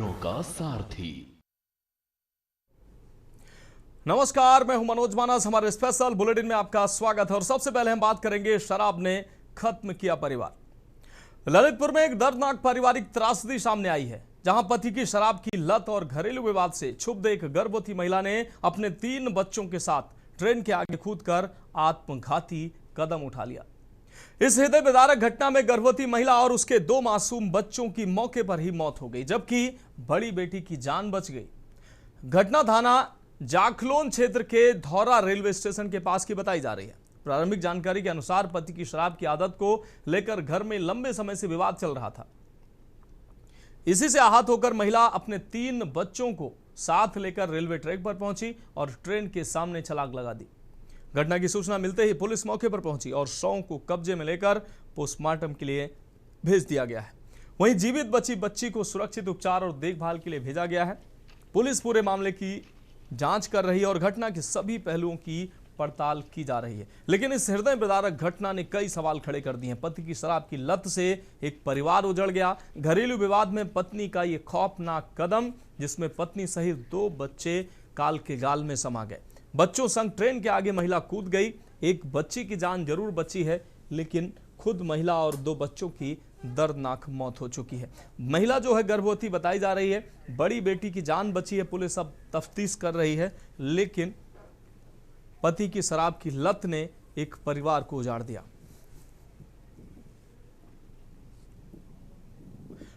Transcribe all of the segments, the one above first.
खबरों का सारथी। नमस्कार, मैं हूं मनोज मानस। हमारे स्पेशल बुलेटिन में आपका स्वागत है और सबसे पहले हम बात करेंगे शराब ने खत्म किया परिवार। ललितपुर में एक दर्दनाक पारिवारिक त्रासदी सामने आई है, जहां पति की शराब की लत और घरेलू विवाद से क्षुब्ध एक गर्भवती महिला ने अपने 3 बच्चों के साथ ट्रेन के आगे कूदकर आत्मघाती कदम उठा लिया। इस हृदय विदारक घटना में गर्भवती महिला और उसके 2 मासूम बच्चों की मौके पर ही मौत हो गई, जबकि बड़ी बेटी की जान बच गई। घटना थाना जाखलोन क्षेत्र के धौरा रेलवे स्टेशन के पास की बताई जा रही है। प्रारंभिक जानकारी के अनुसार पति की शराब की आदत को लेकर घर में लंबे समय से विवाद चल रहा था। इसी से आहत होकर महिला अपने 3 बच्चों को साथ लेकर रेलवे ट्रैक पर पहुंची और ट्रेन के सामने छलांग लगा दी। घटना की सूचना मिलते ही पुलिस मौके पर पहुंची और शव को कब्जे में लेकर पोस्टमार्टम के लिए भेज दिया गया है। वहीं जीवित बची बच्ची को सुरक्षित उपचार और देखभाल के लिए भेजा गया है। पुलिस पूरे मामले की जांच कर रही है और घटना के सभी पहलुओं की पड़ताल की जा रही है। लेकिन इस हृदय विदारक घटना ने कई सवाल खड़े कर दिए हैं। पति की शराब की लत से एक परिवार उजड़ गया। घरेलू विवाद में पत्नी का ये खौफनाक कदम, जिसमें पत्नी सहित 2 बच्चे काल के गाल में समा गए। बच्चों संग ट्रेन के आगे महिला कूद गई। एक बच्ची की जान जरूर बची है, लेकिन खुद महिला और 2 बच्चों की दर्दनाक मौत हो चुकी है। महिला जो है गर्भवती बताई जा रही है। बड़ी बेटी की जान बची है। पुलिस अब तफ्तीश कर रही है, लेकिन पति की शराब की लत ने एक परिवार को उजाड़ दिया।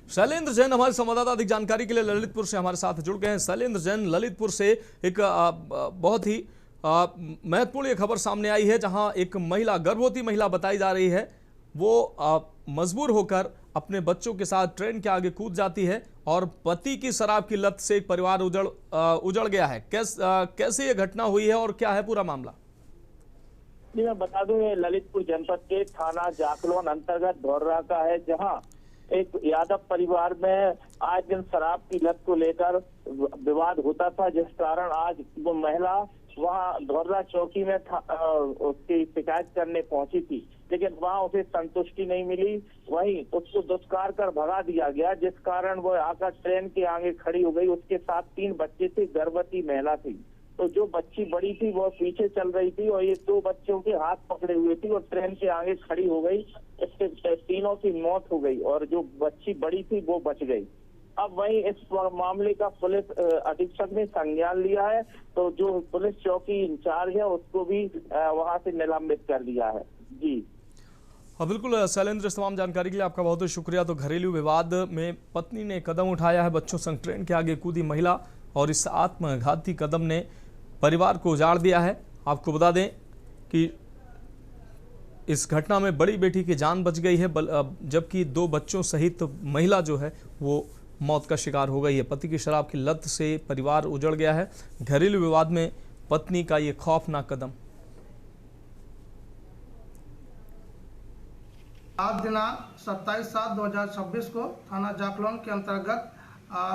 शैलेंद्र जैन हमारे संवाददाता अधिक जानकारी के लिए ललितपुर से हमारे साथ जुड़ गए हैं। शैलेंद्र जैन, ललितपुर से एक बहुत ही महत्वपूर्ण खबर सामने आई है, जहां एक महिला, गर्भवती महिला बताई जा रही है, वो मजबूर होकर अपने बच्चों के साथ ट्रेन के आगे कूद जाती है और पति की शराब की लत से एक परिवार उजड़ गया है। कैसे ये घटना हुई है और क्या है पूरा मामला? जी, मैं बता दूं, ये ललितपुर जनपद के थाना जाखलोन अंतर्गत धौर्रा का है, जहां एक यादव परिवार में आज दिन शराब की लत को लेकर विवाद होता था, जिस कारण आज वो महिला वहां धौर्रा चौकी में उसकी शिकायत करने पहुंची थी, लेकिन वहां उसे संतुष्टि नहीं मिली। वहीं उसको दुष्कार कर भगा दिया गया, जिस कारण वो आकर ट्रेन के आगे खड़ी हो गई। उसके साथ 3 बच्चे थे, गर्भवती महिला थी। तो जो बच्ची बड़ी थी वो पीछे चल रही थी और ये 2 बच्चों के हाथ पकड़े हुए थी और ट्रेन के आगे खड़ी हो गई। इससे तीनों की मौत हो गई और जो बच्ची बड़ी थी वो बच गई। अब वहीं इस मामले का पुलिस अधीक्षक ने संज्ञान लिया है, तो जो पुलिस चौकी इंचार्ज है उसको भी वहां से निलंबित कर दिया है। जी हाँ, बिल्कुल शैलेंद्र, इस तमाम जानकारी के लिए आपका बहुत बहुत शुक्रिया। तो घरेलू विवाद में पत्नी ने कदम उठाया है, बच्चों संग ट्रेन के आगे कूदी महिला, और इस आत्मघाती कदम ने परिवार को उजाड़ दिया है। आपको बता दें कि इस घटना में बड़ी बेटी की जान बच गई है, जबकि 2 बच्चों सहित महिला जो है वो मौत का शिकार हो गई है। पति की शराब की लत से परिवार उजड़ गया है। घरेलू विवाद में पत्नी का ये खौफनाक कदम। आज दिनांक 27/7/2026 को थाना जाखलोन के अंतर्गत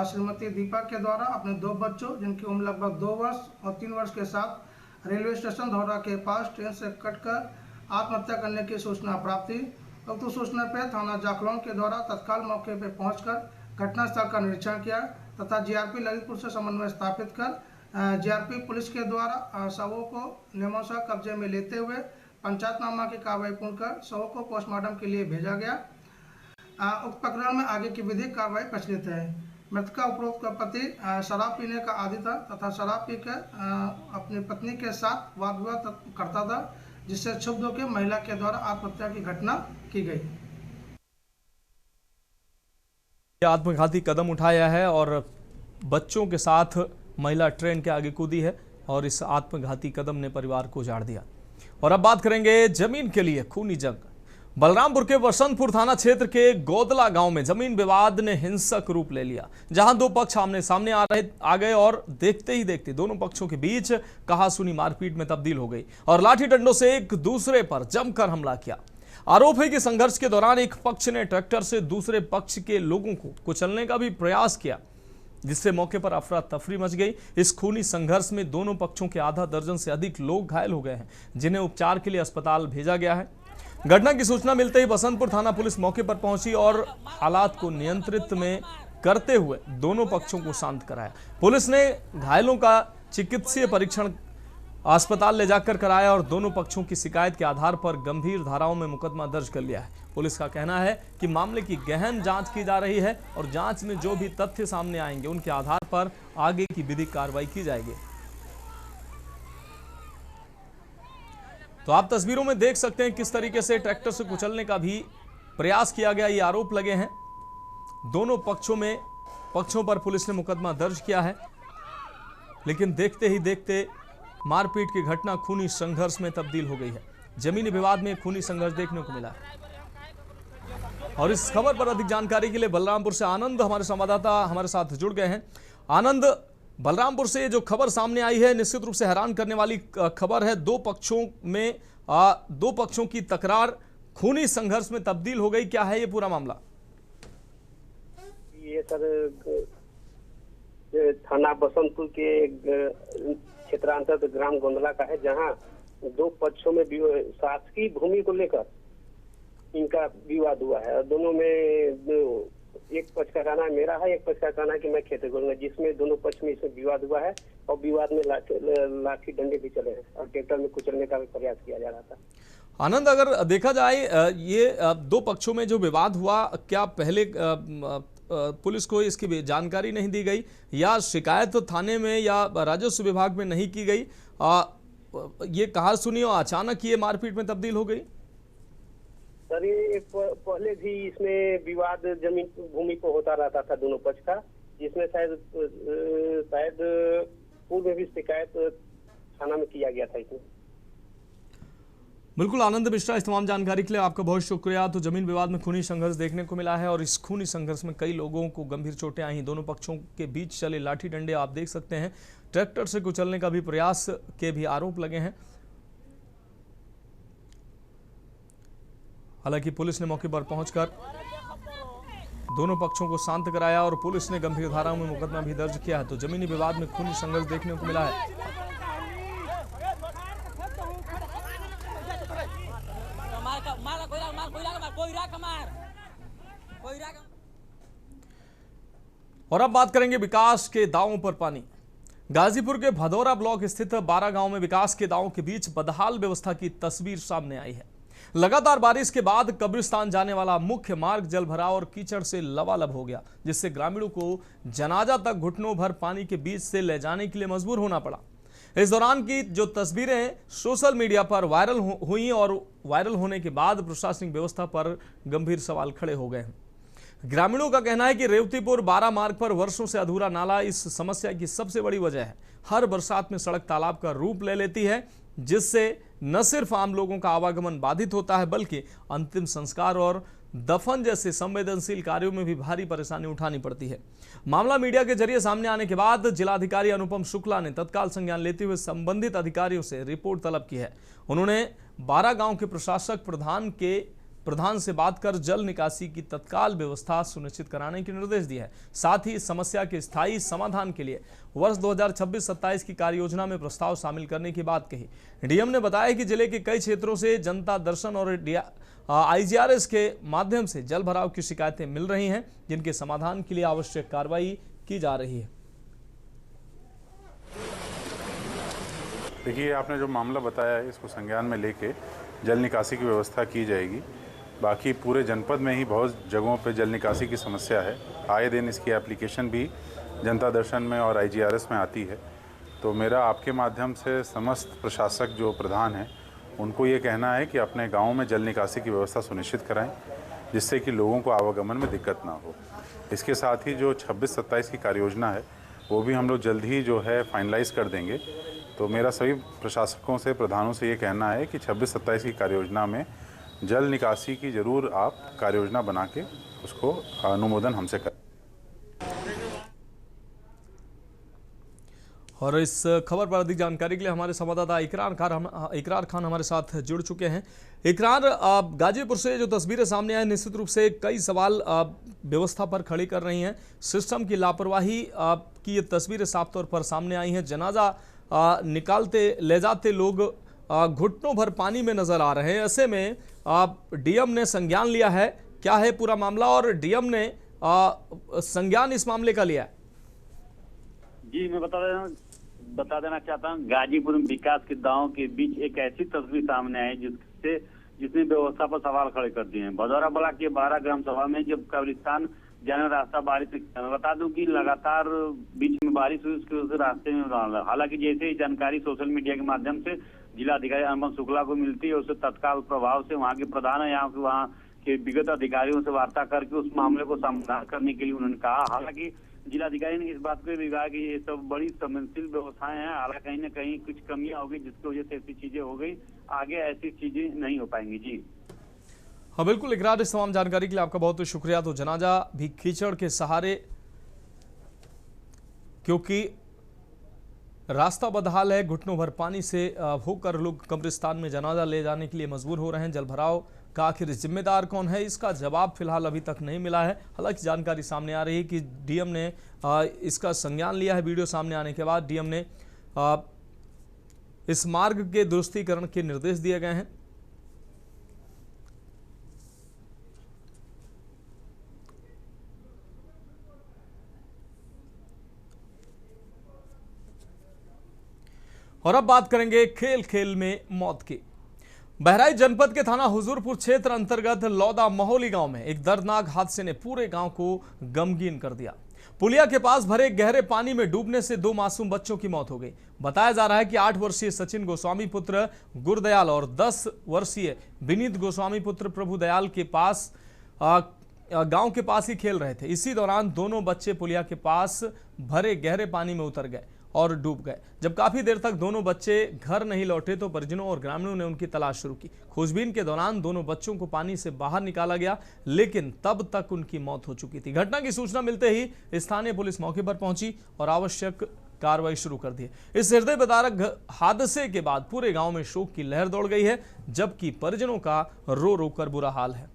श्रीमती दीपा के द्वारा अपने 2 बच्चों, जिनकी उम्र लगभग 2 वर्ष और 3 वर्ष के साथ रेलवे स्टेशन धौरा के पास ट्रेन से कटकर आत्महत्या करने की सूचना प्राप्त थी। उक्त सूचना पर थाना जाखलोन के द्वारा तत्काल मौके पर पहुंचकर घटनास्थल का निरीक्षण किया तथा जीआरपी ललितपुर से समन्वय स्थापित कर जीआरपी पुलिस के द्वारा शवों को नियमानुसार कब्जे में लेते हुए पंचायतनामा की कार्रवाई पूर्ण कर शवों को पोस्टमार्टम के लिए भेजा गया। उक्त प्रकरण में आगे की विधिक कार्रवाई प्रचलित है। मृतका उपरोक्त पति शराब पीने का आदी था तथा शराब पीकर अपनी पत्नी के साथ वाद विवाद करता था, जिससे क्षुब्ध होकर महिला के द्वारा आत्महत्या की घटना की गई। आत्मघाती कदम उठाया है और बच्चों के साथ महिला ट्रेन के आगे कूदी है और इस आत्मघाती कदम ने परिवार को उजाड़ दिया। और अब बात करेंगे जमीन के लिए खूनी जंग। बलरामपुर के वसंतपुर थाना क्षेत्र के गोदला गांव में जमीन विवाद ने हिंसक रूप ले लिया, जहां 2 पक्ष आमने सामने आ गए और देखते ही देखते दोनों पक्षों के बीच कहासुनी मारपीट में तब्दील हो गई और लाठी डंडों से एक दूसरे पर जमकर हमला किया। आरोप है कि संघर्ष के दौरान एक पक्ष ने ट्रैक्टर से दूसरे पक्ष के लोगों को कुचलने का भी प्रयास किया, जिससे मौके पर अफरा तफरी मच गई। इस खूनी संघर्ष में दोनों पक्षों के आधा दर्जन से अधिक लोग घायल हो गए हैं, जिन्हें उपचार के लिए अस्पताल भेजा गया है। घटना की सूचना मिलते ही बसंतपुर थाना पुलिस मौके पर पहुंची और हालात को नियंत्रित में करते हुए दोनों पक्षों को शांत कराया। पुलिस ने घायलों का चिकित्सीय परीक्षण अस्पताल ले जाकर कराया और दोनों पक्षों की शिकायत के आधार पर गंभीर धाराओं में मुकदमा दर्ज कर लिया है। पुलिस का कहना है कि मामले की गहन जांच की जा रही है और जांच में जो भी तथ्य सामने आएंगे उनके आधार पर आगे की विधिक कार्रवाई की जाएगी। तो आप तस्वीरों में देख सकते हैं किस तरीके से ट्रैक्टर से कुचलने का भी प्रयास किया गया, ये आरोप लगे हैं। दोनों पक्षों पर पुलिस ने मुकदमा दर्ज किया है, लेकिन देखते ही देखते मारपीट की घटना खूनी संघर्ष में तब्दील हो गई है। जमीनी विवाद में खूनी संघर्ष देखने को मिला है। और इस खबर पर अधिक जानकारी के लिए बलरामपुर से आनंद हमारे संवाददाता हमारे साथ जुड़ गए हैं। आनंद, बलरामपुर से जो खबर सामने आई है निश्चित रूप से हैरान करने वाली खबर है। दो पक्षों की तकरार खूनी संघर्ष में तब्दील हो गई। क्या है ये पूरा मामला? ये सर थाना बसंतपुर के क्षेत्रांतर्गत ग्राम गोंदला का है, जहां दो पक्षों में शासकीय भूमि को लेकर इनका विवाद हुआ है। और दोनों में एक पक्ष का कहना मेरा है, एक पक्ष का कहना कि मैं खेती करूंगा, जिसमें दोनों पक्ष में इसमें विवाद हुआ है और विवाद में लाठी डंडे भी चले हैं और ट्रैक्टर में कुचलने का भी प्रयास किया जा रहा था। आनंद, अगर देखा जाए ये दो पक्षों में जो विवाद हुआ, क्या पहले पुलिस को इसकी जानकारी नहीं दी गई या शिकायत थाने में या राजस्व विभाग में नहीं की गई? ये कहा सुनी और अचानक ये मारपीट में तब्दील हो गई? सर ये पहले भी इसमें विवाद जमीन भूमि को होता रहता था दोनों पक्ष का, जिसमें शायद पूर्व में भी शिकायत थाना में किया गया था इसमें। बिल्कुल आनंद मिश्रा, इस तमाम जानकारी के लिए आपका बहुत शुक्रिया। तो जमीन विवाद में खूनी संघर्ष देखने को मिला है और इस खूनी संघर्ष में कई लोगों को गंभीर चोटें आई। दोनों पक्षों के बीच चले लाठी डंडे आप देख सकते हैं। ट्रैक्टर से कुचलने का भी प्रयास के भी आरोप लगे हैं। हालांकि पुलिस ने मौके पर पहुंचकर दोनों पक्षों को शांत कराया और पुलिस ने गंभीर धाराओं में मुकदमा भी दर्ज किया है। तो जमीनी विवाद में खूनी संघर्ष देखने को मिला है। और अब बात करेंगे विकास के दावों पर पानी। गाजीपुर के भदौरा ब्लॉक स्थित 12 गांव में विकास के दावों के बीच बदहाल व्यवस्था की तस्वीर सामने आई है। लगातार बारिश के बाद कब्रिस्तान जाने वाला मुख्य मार्ग जलभराव और कीचड़ से लबालब हो गया, जिससे ग्रामीणों को जनाजा तक घुटनों भर पानी के बीच से ले जाने के लिए मजबूर होना पड़ा। इस दौरान की जो तस्वीरें सोशल मीडिया पर वायरल हुई और वायरल होने के बाद प्रशासनिक व्यवस्था पर गंभीर सवाल खड़े हो गए हैं। ग्रामीणों का कहना है कि रेवतीपुर 12 मार्ग पर वर्षों से अधूरा नाला इस समस्या की सबसे बड़ी वजह है। हर बरसात में सड़क तालाब का रूप ले लेती है, जिससे न सिर्फ आम लोगों का आवागमन बाधित होता है, बल्कि अंतिम संस्कार और दफन जैसे संवेदनशील कार्यों में भी भारी परेशानी उठानी पड़ती है। मामला मीडिया के जरिए सामने आने के बाद जिलाधिकारी अनुपम शुक्ला ने तत्काल संज्ञान लेते हुए संबंधित अधिकारियों से रिपोर्ट तलब की है। उन्होंने 12 गांव के प्रशासक प्रधान से बात कर जल निकासी की तत्काल व्यवस्था सुनिश्चित कराने के निर्देश दिए हैं। साथ ही इस समस्या के स्थायी समाधान के लिए वर्ष 2026-27 की कार्य योजना में प्रस्ताव शामिल करने की बात कही। डीएम ने बताया कि जिले के कई क्षेत्रों से जनता दर्शन और IGRS के माध्यम से जल भराव की शिकायतें मिल रही हैं, जिनके समाधान के लिए आवश्यक कार्रवाई की जा रही है। देखिए, आपने जो मामला बताया है इसको संज्ञान में लेके जल निकासी की व्यवस्था की जाएगी। बाकी पूरे जनपद में ही बहुत जगहों पे जल निकासी की समस्या है। आए दिन इसकी एप्लीकेशन भी जनता दर्शन में और IGRS में आती है। तो मेरा आपके माध्यम से समस्त प्रशासक जो प्रधान हैं उनको ये कहना है कि अपने गाँव में जल निकासी की व्यवस्था सुनिश्चित कराएं, जिससे कि लोगों को आवागमन में दिक्कत ना हो। इसके साथ ही जो 26-27 की कार्य योजना है वो भी हम लोग जल्द ही जो है फाइनलाइज कर देंगे। तो मेरा सभी प्रशासकों से, प्रधानों से ये कहना है कि 26-27 की कार्य योजना में जल निकासी की जरूर आप कार्य योजना बना के उसको अनुमोदन हमसे करें। और इस खबर पर अधिक जानकारी के लिए हमारे संवाददाता इकरार खान हमारे साथ जुड़ चुके हैं। इकरार, गाजीपुर से जो तस्वीरें सामने आई निश्चित रूप से कई सवाल व्यवस्था पर खड़ी कर रही हैं। सिस्टम की लापरवाही की ये तस्वीरें साफ तौर पर सामने आई हैं। जनाजा निकालते ले जाते लोग घुटनों भर पानी में नजर आ रहे हैं। ऐसे में डीएम ने संज्ञान लिया है। क्या है पूरा मामला और डीएम ने संज्ञान इस मामले का लिया है? जी, मैं बता देना चाहता हूँ, गाजीपुर में विकास के दावों के बीच एक ऐसी तस्वीर सामने आई जिसने व्यवस्था पर सवाल खड़े कर दिए हैं। भदौरा ब्लॉक के 12 ग्राम सभा में जब कब्रिस्तान जाने रास्ता बारिश से, बता दूं कि लगातार बीच में बारिश हुई, उसके उस रास्ते में, हालांकि जैसे ही जानकारी सोशल मीडिया के माध्यम से जिलाधिकारी अनुपम शुक्ला को मिलती है, उससे तत्काल प्रभाव से वहाँ के प्रधान है, वहाँ के विगत अधिकारियों से वार्ता करके उस मामले को समाधान करने के लिए उन्होंने कहा। हालांकि जिलाधिकारी ने इस बात को भी कहा कि ये सब बड़ी संवेदनशील व्यवस्थाएं हैं, हालांकि कहीं न कहीं कुछ कमियां होगी जिसकी वजह से ऐसी चीजें हो गई, आगे ऐसी चीजें नहीं हो पाएंगी। जी हाँ बिल्कुल इकरार, इस तमाम जानकारी के लिए आपका बहुत बहुत शुक्रिया। तो जनाजा भी कीचड़ के सहारे, क्योंकि रास्ता बदहाल है, घुटनों भर पानी से होकर लोग कब्रिस्तान में जनाजा ले जाने के लिए मजबूर हो रहे हैं। जलभराव का आखिर जिम्मेदार कौन है, इसका जवाब फिलहाल अभी तक नहीं मिला है। हालांकि जानकारी सामने आ रही है कि डीएम ने इसका संज्ञान लिया है। वीडियो सामने आने के बाद डीएम ने इस मार्ग के दुरुस्तीकरण के निर्देश दिए गए हैं। और अब बात करेंगे खेल खेल में मौत की। बहराइच जनपद के थाना हुजूरपुर क्षेत्र अंतर्गत लौदा महोली गांव में एक दर्दनाक हादसे ने पूरे गांव को गमगीन कर दिया। पुलिया के पास भरे गहरे पानी में डूबने से 2 मासूम बच्चों की मौत हो गई। बताया जा रहा है कि 8 वर्षीय सचिन गोस्वामी पुत्र गुरदयाल और 10 वर्षीय विनीत गोस्वामी पुत्र प्रभुदयाल के पास गांव के पास ही खेल रहे थे। इसी दौरान दोनों बच्चे पुलिया के पास भरे गहरे पानी में उतर गए और डूब गए। जब काफी देर तक दोनों बच्चे घर नहीं लौटे तो परिजनों और ग्रामीणों ने उनकी तलाश शुरू की। खोजबीन के दौरान दोनों बच्चों को पानी से बाहर निकाला गया, लेकिन तब तक उनकी मौत हो चुकी थी। घटना की सूचना मिलते ही स्थानीय पुलिस मौके पर पहुंची और आवश्यक कार्रवाई शुरू कर दी। इस हृदय विदारक हादसे के बाद पूरे गांव में शोक की लहर दौड़ गई है, जबकि परिजनों का रो रो कर बुरा हाल है।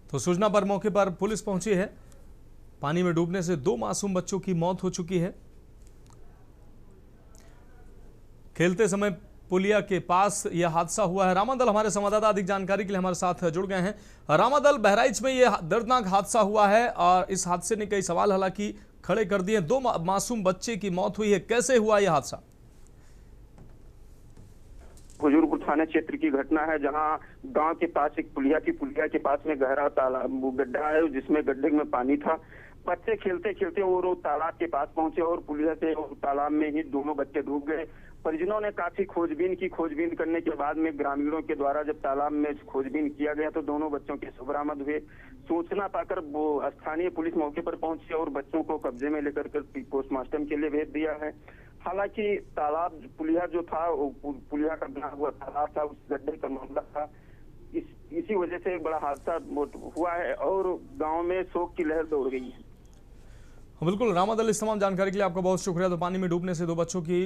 तो सूचना पर मौके पर पुलिस पहुंची है। पानी में डूबने से 2 मासूम बच्चों की मौत हो चुकी है। खेलते समय पुलिया के पास यह हादसा हुआ है। रामादल हमारे संवाददाता अधिक जानकारी के लिए हमारे साथ जुड़ गए हैं। रामादल, बहराइच में यह दर्दनाक हादसा हुआ है और इस हादसे ने कई सवाल हालांकि खड़े कर दिए। 2 मासूम बच्चे की मौत हुई है, कैसे हुआ यह हादसा? हुजूरपुर थाना क्षेत्र की घटना है, जहां गांव के पास एक पुलिया के पास में गहरा तालाब गड्ढा है, जिसमें गड्ढे में पानी था। बच्चे खेलते खेलते वो तालाब के पास पहुंचे और पुलिया से तालाब में ही दोनों बच्चे डूब गए। परिजनों ने काफी खोजबीन करने के बाद में ग्रामीणों के द्वारा जब तालाब में खोजबीन किया गया तो दोनों बच्चों के शव बरामद हुए। सूचना पाकर वो स्थानीय पुलिस मौके पर पहुंची और बच्चों को कब्जे में लेकर पोस्टमार्टम के लिए भेज दिया है। हालांकि तालाब पुलिया जो था, पुलिया का बना हुआ तालाब था, उस गड्ढे का मामला था, इसी वजह से एक बड़ा हादसा हुआ है और गांव में शोक की लहर दौड़ गई है। बिल्कुल रामादल, इस तमाम जानकारी के लिए आपका बहुत शुक्रिया। तो पानी में डूबने से 2 बच्चों की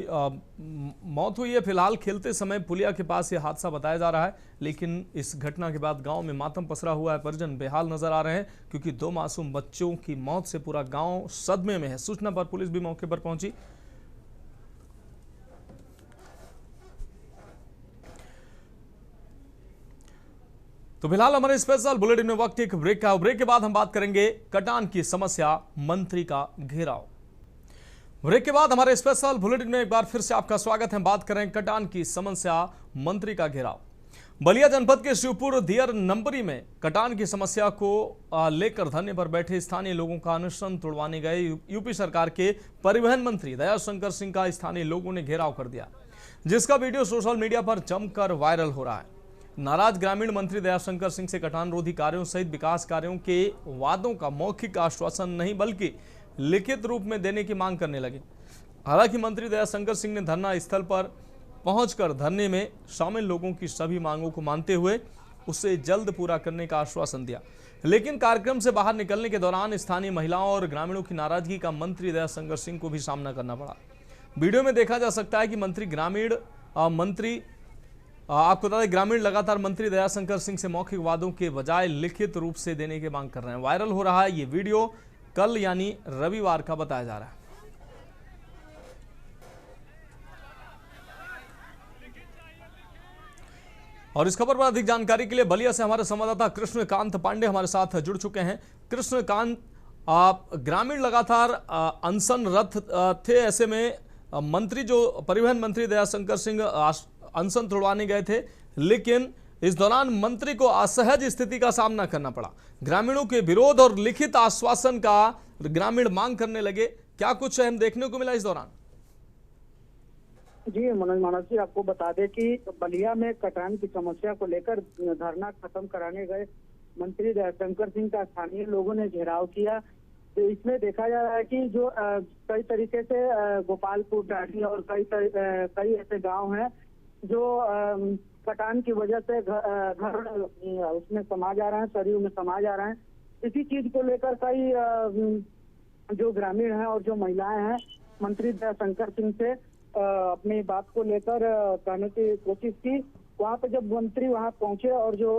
मौत हुई है। फिलहाल खेलते समय पुलिया के पास यह हादसा बताया जा रहा है, लेकिन इस घटना के बाद गांव में मातम पसरा हुआ है। परिजन बेहाल नजर आ रहे हैं क्योंकि 2 मासूम बच्चों की मौत से पूरा गांव सदमे में है। सूचना पर पुलिस भी मौके पर पहुंची। तो फिलहाल हमारे स्पेशल बुलेटिन में वक्त एक ब्रेक का। ब्रेक के बाद हम बात करेंगे कटान की समस्या, मंत्री का घेराव। ब्रेक के बाद हमारे स्पेशल बुलेटिन में एक बार फिर से आपका स्वागत है। बात करें कटान की समस्या, मंत्री का घेराव। बलिया जनपद के शिवपुर दियर नंबरी में कटान की समस्या को लेकर धरने पर बैठे स्थानीय लोगों का अनशन तोड़वाने गए यूपी सरकार के परिवहन मंत्री दयाशंकर सिंह का स्थानीय लोगों ने घेराव कर दिया, जिसका वीडियो सोशल मीडिया पर जमकर वायरल हो रहा है। नाराज ग्रामीण मंत्री दयाशंकर सिंह से कटान रोधी कार्यों सहित विकास कार्यों के वादों का मौखिक आश्वासन नहीं बल्कि लिखित रूप में देने की मांग करने लगे। हालांकि मंत्री दयाशंकर सिंह ने धरना स्थल पर पहुंचकर धरने में शामिल लोगों की सभी मांगों को मानते हुए उसे जल्द पूरा करने का आश्वासन दिया, लेकिन कार्यक्रम से बाहर निकलने के दौरान स्थानीय महिलाओं और ग्रामीणों की नाराजगी का मंत्री दयाशंकर सिंह को भी सामना करना पड़ा। वीडियो में देखा जा सकता है कि आपको बता दें, ग्रामीण लगातार मंत्री दयाशंकर सिंह से मौखिक वादों के बजाय लिखित रूप से देने की मांग कर रहे हैं। वायरल हो रहा है ये वीडियो कल यानी रविवार का बताया जा रहा है। और इस खबर पर अधिक जानकारी के लिए बलिया से हमारे संवाददाता कृष्णकांत पांडे हमारे साथ जुड़ चुके हैं। कृष्णकांत, ग्रामीण लगातार अनशनरत थे, ऐसे में मंत्री जो परिवहन मंत्री दयाशंकर सिंह अनशन तोड़वाने गए थे, लेकिन इस दौरान मंत्री को असहज स्थिति का सामना करना पड़ा। ग्रामीणों के विरोध और लिखित आश्वासन का ग्रामीण मांग करने लगे। क्या कुछ अहम देखने को मिला इस दौरान? जी मनोज मानव जी, आपको बता दें कि बलिया में कटान की समस्या को लेकर धरना खत्म कराने गए मंत्री दयाशंकर सिंह का स्थानीय लोगों ने घेराव किया। तो इसमें देखा जा रहा है कि जो कई तरीके से गोपालपुर, टाटी और कई ऐसे गांव हैं जो कटान की वजह से घर उसमें समा जा रहे हैं, सरयू में समा जा रहे हैं। इसी चीज को लेकर कई जो ग्रामीण हैं और जो महिलाएं हैं मंत्री दयाशंकर सिंह से अपनी बात को लेकर कहने की कोशिश की। वहां पे जब मंत्री वहां पहुंचे और जो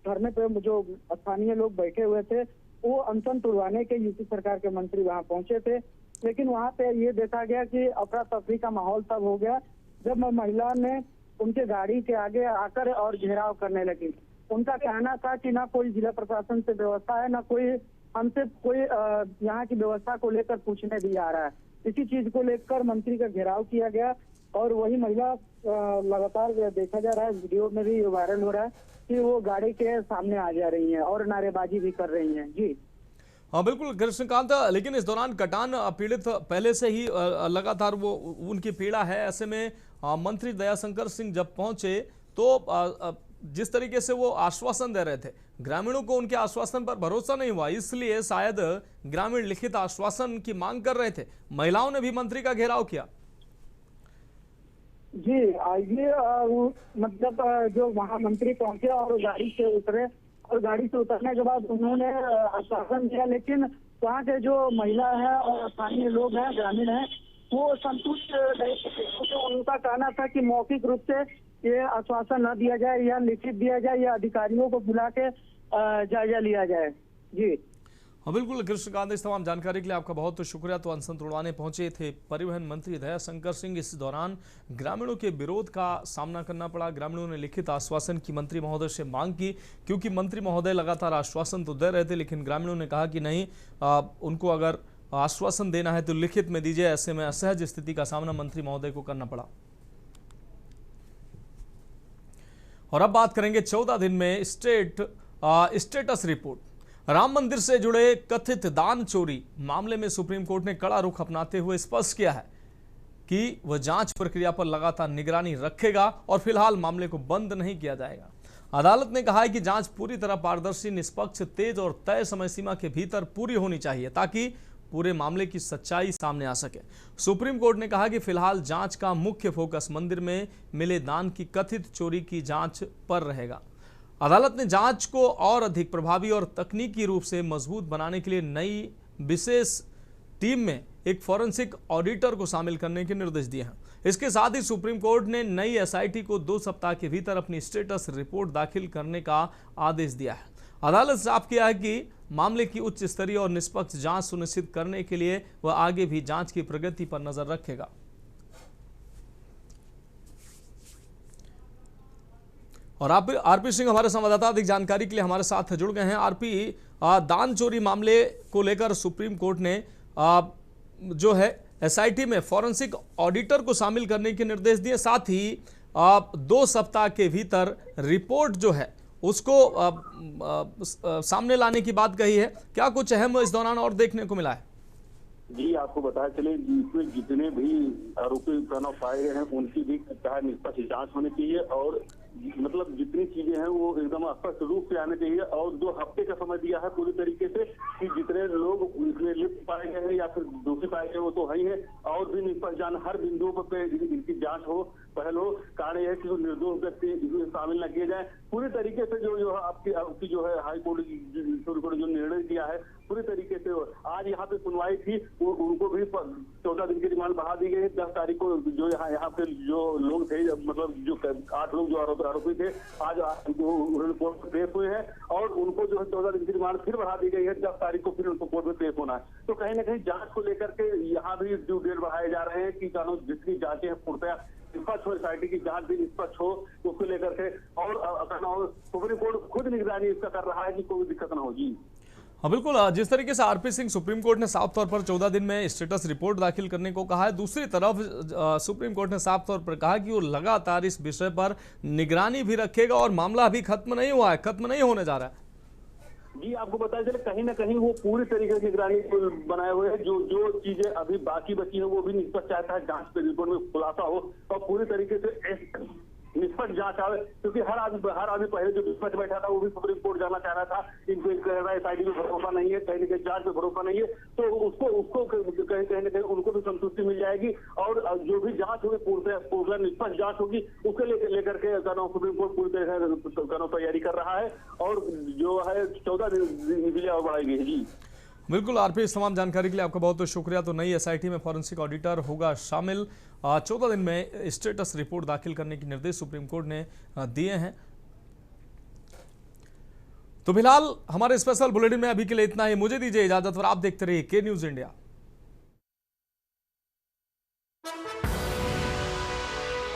धरने पे जो स्थानीय लोग बैठे हुए थे वो अनशन तुड़वाने के यूपी सरकार के मंत्री वहां पहुंचे थे, लेकिन वहां पे ये देखा गया कि अफरा तफरी का माहौल तब हो गया जब महिला ने उनके गाड़ी के आगे आकर और घेराव करने लगी। उनका कहना था कि ना कोई जिला प्रशासन से व्यवस्था है, ना कोई हमसे कोई यहाँ की व्यवस्था को लेकर पूछने भी आ रहा है। इसी चीज को लेकर मंत्री का घेराव किया गया और वही महिला लगातार देखा जा रहा है, वीडियो में भी वायरल हो रहा है कि वो गाड़ी के सामने आ जा रही हैं और नारेबाजी भी कर रही हैं। जी हाँ बिल्कुल कृष्णकांत, लेकिन इस दौरान कटान पीड़ित पहले से ही लगातार वो उनकी पीड़ा है। ऐसे में मंत्री दयाशंकर सिंह जब पहुंचे तो जिस तरीके से वो आश्वासन दे रहे थे, ग्रामीणों को उनके आश्वासन पर भरोसा नहीं हुआ, इसलिए शायद ग्रामीण लिखित आश्वासन की मांग कर रहे थे। महिलाओं ने भी मंत्री का घेराव किया। जी ये मतलब जो वहाँ मंत्री पहुंचे और गाड़ी से उतरे और गाड़ी से उतरने के बाद उन्होंने आश्वासन दिया, लेकिन वहाँ के जो महिला है और स्थानीय लोग हैं, ग्रामीण हैं, वो संतुष्ट नहीं थे। उनका कहना था कि मौखिक रूप से ये आश्वासन न दिया जाए या लिखित दिया जाए या अधिकारियों को बुला के जायजा लिया जाए। जी हाँ बिल्कुल कृष्णकांत, इस तमाम जानकारी के लिए आपका बहुत शुक्रिया। तो अनशन तोड़वाने पहुंचे थे परिवहन मंत्री दयाशंकर सिंह। इस दौरान ग्रामीणों के विरोध का सामना करना पड़ा। ग्रामीणों ने लिखित आश्वासन की मंत्री महोदय से मांग की, क्योंकि मंत्री महोदय लगातार आश्वासन तो दे रहे थे, लेकिन ग्रामीणों ने कहा कि नहीं, उनको अगर आश्वासन देना है तो लिखित में दीजिए। ऐसे में असहज स्थिति का सामना मंत्री महोदय को करना पड़ा। और अब बात करेंगे 14 दिन में स्टेटस रिपोर्ट। राम मंदिर से जुड़े कथित दान चोरी मामले में सुप्रीम कोर्ट ने कड़ा रुख अपनाते हुए स्पष्ट किया है कि वह जांच प्रक्रिया पर लगातार निगरानी रखेगा और फिलहाल मामले को बंद नहीं किया जाएगा। अदालत ने कहा है कि जांच पूरी तरह पारदर्शी, निष्पक्ष, तेज और तय समय सीमा के भीतर पूरी होनी चाहिए ताकि पूरे मामले की सच्चाई सामने आ सके। सुप्रीम कोर्ट ने कहा कि फिलहाल जांच का मुख्य फोकस मंदिर में मिले दान की कथित चोरी की जांच पर रहेगा। अदालत ने जांच को और अधिक प्रभावी और तकनीकी रूप से मजबूत बनाने के लिए नई विशेष टीम में एक फॉरेंसिक ऑडिटर को शामिल करने के निर्देश दिए हैं। इसके साथ ही सुप्रीम कोर्ट ने नई एसआईटी को 2 सप्ताह के भीतर अपनी स्टेटस रिपोर्ट दाखिल करने का आदेश दिया है। अदालत साफ किया है कि मामले की उच्च स्तरीय और निष्पक्ष जांच सुनिश्चित करने के लिए वह आगे भी जांच की प्रगति पर नजर रखेगा। और आरपी सिंह हमारे संवाददाता अधिक जानकारी के लिए हमारे साथ जुड़ गए हैं। आरपी, दान चोरी मामले को लेकर सुप्रीम कोर्ट ने जो है एसआईटी में फॉरेंसिक ऑडिटर को शामिल करने के निर्देश दिए, साथ ही 2 सप्ताह के भीतर रिपोर्ट जो है उसको सामने लाने की बात कही है। क्या कुछ अहम इस दौरान और देखने को मिला है? जी आपको बताया चले, इसमें जितने भी आरोपी पाए गए हैं उनकी भी निष्पक्ष जांच होनी चाहिए और मतलब जितनी चीजें हैं वो एकदम स्पष्ट रूप से आने चाहिए। और 2 हफ्ते का समय दिया है पूरी तरीके से कि जितने लोग इसमें लिप्त पाए गए हैं या फिर दोषी पाए गए वो तो है ही है, और भी निष्पक्ष जांच हर बिंदुओं पर इनकी जांच हो, पहल हो। कारण यह है कि निर्दोष व्यक्ति इसमें शामिल न किए जाए। पूरी तरीके से जो आपकी जो है हाई कोर्ट सुप्रीम कोर्ट जो निर्णय दिया है पूरी तरीके से आज यहाँ पे सुनवाई थी, उनको भी 14 दिन की रिमांड बढ़ा दी गई है। 10 तारीख को जो यहाँ पे जो लोग थे, मतलब जो 8 लोग जो आरोपी थे आज कोर्ट में पेश हुए हैं और उनको जो है 14 दिन की रिमांड फिर बढ़ा दी गई है। 10 तारीख को फिर उनको कोर्ट में पेश होना है। तो कहीं ना कहीं जांच को लेकर के यहाँ भी ड्यू डेट बढ़ाए जा रहे हैं कि कानून जितनी जांचें हैं पूर्णतया निष्पक्ष हो, एसआईटी की जांच भी निष्पक्ष हो, उसको लेकर के और सुप्रीम कोर्ट खुद निगरानी इसका कर रहा है कि कोई दिक्कत ना होगी। हाँ बिल्कुल, जिस तरीके से आरपी सिंह सुप्रीम कोर्ट ने साफ तौर पर 14 दिन में स्टेटस रिपोर्ट दाखिल करने को कहा है, दूसरी तरफ सुप्रीम कोर्ट ने साफ तौर पर कहा कि वो लगातार इस विषय पर निगरानी भी रखेगा और मामला अभी खत्म नहीं हुआ है, खत्म नहीं होने जा रहा है। जी आपको बताया चले कहीं ना कहीं वो पूरी तरीके से निगरानी बनाए हुए हैं। जो चीजें अभी बाकी बची है वो भी निष्पक्ष चाहता है जांच के रिपोर्ट में खुलासा हो और पूरी तरीके से निष्पक्ष जांच आवे, क्योंकि हर आदमी पहले जो निष्पक्ष बैठा था वो भी सुप्रीम कोर्ट जाना चाह रहा था। इनको एसआईटी में भरोसा नहीं है, कहीं ना कहीं जांच में भरोसा नहीं है, तो उसको कहीं ना कहीं उनको भी संतुष्टि मिल जाएगी और जो भी जांच होगी पूरा निष्पक्ष जांच होगी उसके लेकर के सुप्रीम कोर्ट पूरी तरह से तैयारी कर रहा है और जो है 14 दिन के लिए और बढ़ाई गई है। जी बिल्कुल आरपी, इस तमाम जानकारी के लिए आपका बहुत बहुत शुक्रिया। तो नई एसआईटी में फॉरेंसिक ऑडिटर होगा शामिल, 14 दिन में स्टेटस रिपोर्ट दाखिल करने के निर्देश सुप्रीम कोर्ट ने दिए हैं। तो फिलहाल हमारे स्पेशल बुलेटिन में अभी के लिए इतना ही, मुझे दीजिए इजाजत और आप देखते रहिए के न्यूज़ इंडिया।